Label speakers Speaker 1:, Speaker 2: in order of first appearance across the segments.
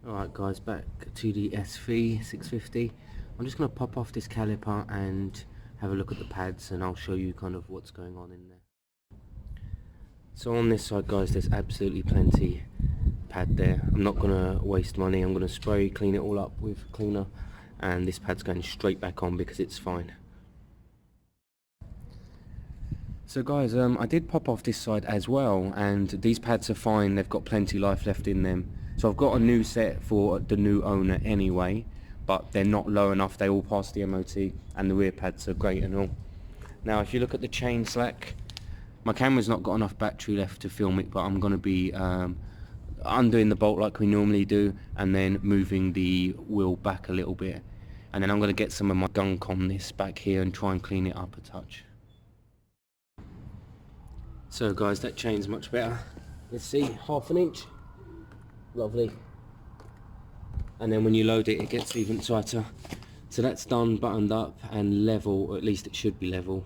Speaker 1: Alright guys, back to the sv650. I'm just going to pop off this caliper and have a look at the pads, and I'll show you kind of what's going on in there. So on this side guys, there's absolutely plenty pad there. I'm not going to waste money. I'm going to spray clean it all up with cleaner, and this pad's going straight back on because it's fine. So guys, I did pop off this side as well, and these pads are fine. They've got plenty life left in them. So I've got a new set for the new owner anyway, but they're not low enough. They all pass the MOT, and the rear pads are great and all. Now if you look at the chain slack, my camera's not got enough battery left to film it, but I'm going to be undoing the bolt like we normally do, and then moving the wheel back a little bit, and then I'm going to get some of my gunk on this back here and try and clean it up a touch. So guys, that chain's much better. Let's see, 1/2 inch. Lovely. And then when you load it, it gets even tighter. So that's done, buttoned up and level, or at least it should be level.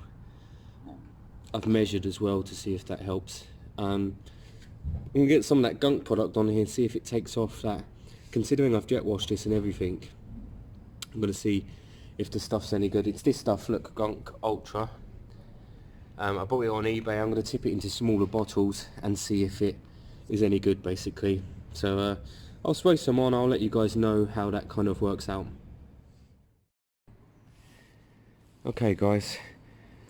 Speaker 1: I've measured as well to see if that helps. We can get some of that gunk product on here and see if it takes off that. Considering I've jet washed this and everything, I'm going to see if the stuff's any good. It's this stuff, look, Gunk Ultra. I bought it on eBay. I'm going to tip it into smaller bottles and see if it is any good basically. So I'll spray some on. I'll let you guys know how that kind of works out. Okay guys,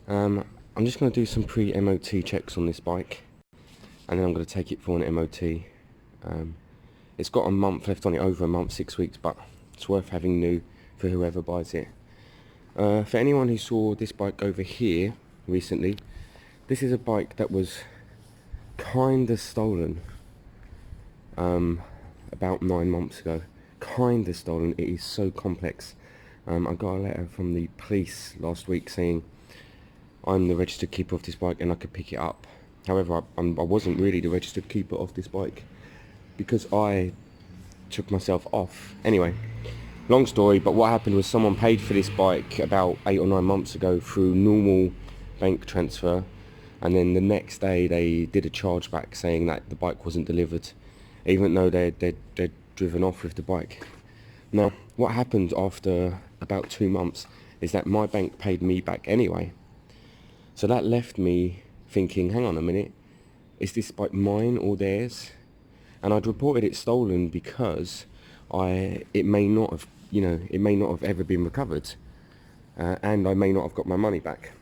Speaker 1: I'm just going to do some pre-MOT checks on this bike, and then I'm going to take it for an MOT. It's got a month left on it, over a month, 6 weeks, but it's worth having new for whoever buys it. For anyone who saw this bike over here recently, this is a bike that was kinda stolen about 9 months ago. Kinda stolen. It is so complex. I got a letter from the police last week saying I'm the registered keeper of this bike and I could pick it up. However, I wasn't really the registered keeper of this bike because I took myself off. Anyway, long story, but what happened was someone paid for this bike about 8 or 9 months ago through normal bank transfer, and then the next day they did a chargeback saying that the bike wasn't delivered, even though they'd driven off with the bike. Now, what happened after about 2 months is that my bank paid me back anyway. So that left me thinking, hang on a minute, is this bike mine or theirs? And I'd reported it stolen because it may not have, it may not have ever been recovered, and I may not have got my money back.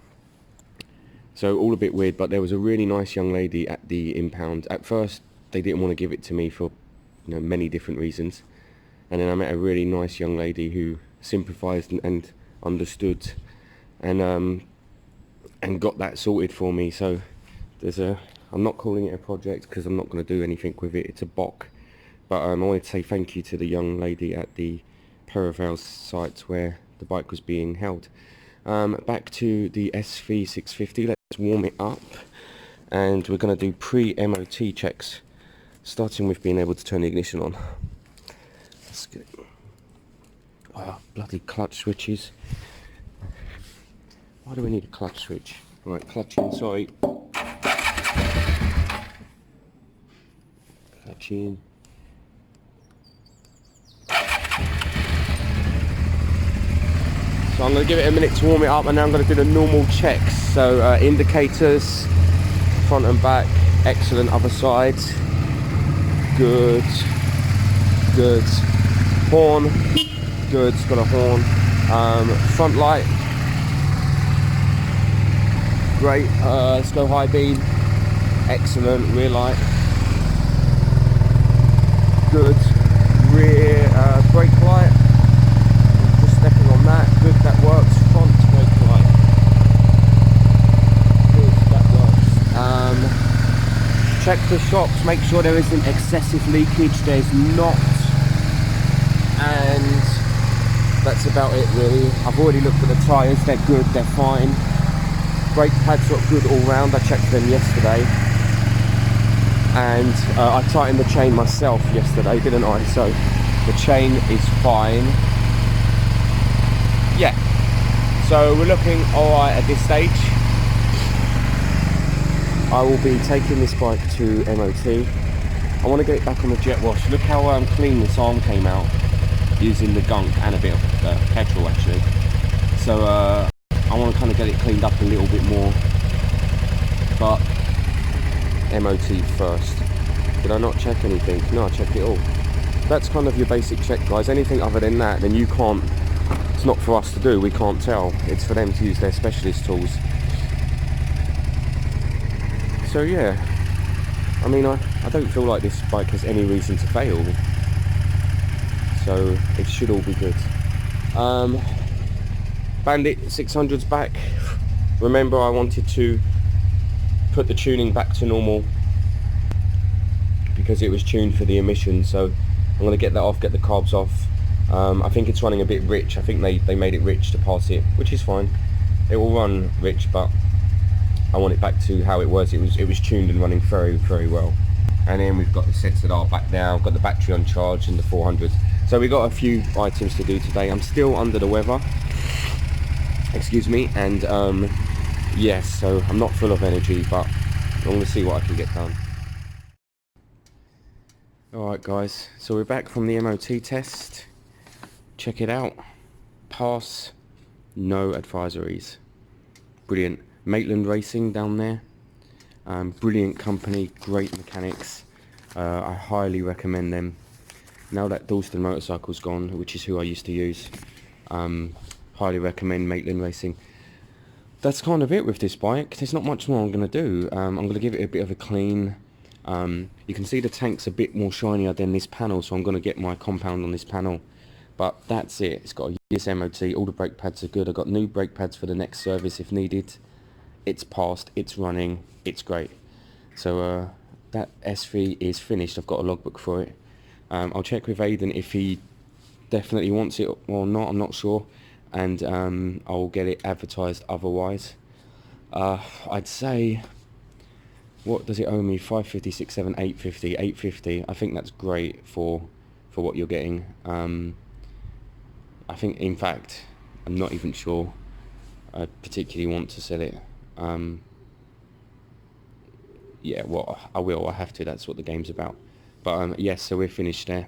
Speaker 1: So all a bit weird, but there was a really nice young lady at the impound. At first they didn't want to give it to me for many different reasons, and then I met a really nice young lady who sympathised and understood, and got that sorted for me. So I'm not calling it a project because I'm not going to do anything with it. It's a BOC, but I wanted to say thank you to the young lady at the Perivale site where the bike was being held. Back to the sv650. Let's warm it up, and we're going to do pre-MOT checks, starting with being able to turn the ignition on. Let's get it. Oh, bloody clutch switches. Why do we need a clutch switch? Right, clutch in, sorry. Clutch in. So I'm going to give it a minute to warm it up, and then I'm going to do the normal checks. So indicators, front and back, excellent. Other side, good, good. Horn, good, it's got a horn. Front light, great. Let's go high beam, excellent. Rear light, good. Rear brake light, just stepping on that, good, that works. Front brake light, good, that works. Check the shocks, make sure there isn't excessive leakage. There's not, and that's about it really. I've already looked at the tyres, they're good, they're fine. Brake pads look good all round. I checked them yesterday, and I tightened the chain myself yesterday, didn't I? So the chain is fine. Yeah, so we're looking alright at this stage. I will be taking this bike to MOT. I want to get it back on the jet wash. Look how clean this arm came out using the gunk and a bit of petrol actually. So I want to kind of get it cleaned up a little bit more, but MOT first. Did I not check anything? No, I checked it all. That's kind of your basic check, guys. Anything other than that, then you can't, it's not for us to do, we can't tell. It's for them to use their specialist tools. So yeah, I mean, I don't feel like this bike has any reason to fail. So it should all be good. Bandit 600's back. Remember, I wanted to put the tuning back to normal because it was tuned for the emission, so I'm going to get that off, get the carbs off. I think it's running a bit rich. I think they made it rich to pass it, which is fine. It will run rich, but I want it back to how it was. It was tuned and running very, very well. And then we've got the sensor dial back now, got the battery on charge and the 400. So we've got a few items to do today. I'm still under the weather, excuse me, and yes, so I'm not full of energy, but I'm going to see what I can get done. Alright guys, so we're back from the MOT test. Check it out. Pass, no advisories. Brilliant. Maitland Racing down there. Brilliant company, great mechanics. I highly recommend them. Now that Dalston Motorcycle's gone, which is who I used to use, highly recommend Maitland Racing. That's kind of it with this bike. There's not much more I'm going to do. I'm going to give it a bit of a clean. You can see the tank's a bit more shinier than this panel, so I'm going to get my compound on this panel. But that's it. It's got a year's MOT. All the brake pads are good. I've got new brake pads for the next service if needed. It's passed. It's running. It's great. So that SV is finished. I've got a logbook for it. I'll check with Aidan if he definitely wants it or not. I'm not sure. And I'll get it advertised otherwise. I'd say, what does it owe me? 550, 670, 850, 850. I think that's great for what you're getting. I think, in fact, I'm not even sure I particularly want to sell it. Yeah, well, I will. I have to. That's what the game's about. But yes, so we're finished there.